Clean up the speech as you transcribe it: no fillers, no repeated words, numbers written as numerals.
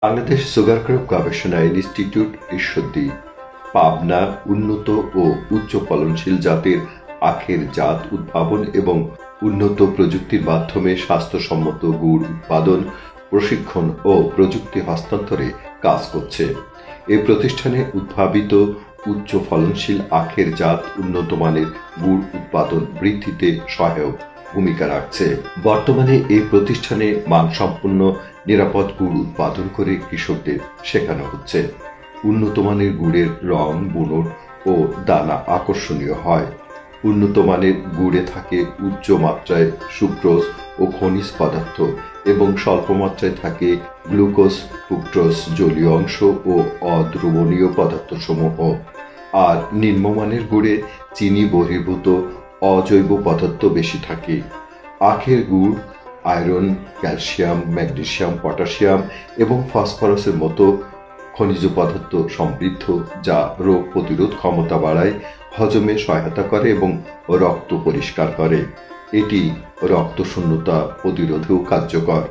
Bangladesh sugar crop গবেষণা institute Ishwardi, Pabna উন্নত ও উচ্চ ফলনশীল জাতের আখের জাত উদ্ভাবন এবং উন্নত প্রযুক্তির মাধ্যমে স্বাস্থ্যসম্মত গুড় উৎপাদন, প্রশিক্ষণ ও প্রযুক্তি হস্তান্তরে কাজ করছে। এই প্রতিষ্ঠানে উদ্ভাবিত উচ্চ ফলনশীল আখের জাত উন্নত মানের গুড় উৎপাদন বৃদ্ধিতে সহায়ক ভূমিকা রাখছে। বর্তমানে এই প্রতিষ্ঠানে মানসম্পন্ন নিরাপদ গুড় উৎপাদন করে কৃষকদের শেখানো হচ্ছে। উন্নত মানের গুড়ের রং, বুনট ও দানা আকর্ষণীয় হয়। উন্নত মানের গুড়ে থাকে উচ্চ মাত্রায় সুক্রোজ ও খনিজ পদার্থ এবং স্বল্প মাত্রায় থাকে গ্লুকোজ, ফ্রুক্টোজ, জলীয় অংশ ও অদ্রবণীয় পদার্থসমূহ। আর নিম্নমানের গুড়ে চিনি বহির্ভূত অজৈব পদার্থ বেশি থাকে। আখের গুড় আয়রন, ক্যালসিয়াম, ম্যাগনেসিয়াম, পটাশিয়াম এবং ফসফরাসের মতো খনিজ পদার্থ সমৃদ্ধ, যা রোগ প্রতিরোধ ক্ষমতা বাড়ায়, হজমে সহায়তা করে এবং রক্ত পরিষ্কার করে। এটি রক্তশূন্যতা প্রতিরোধেও কার্যকর।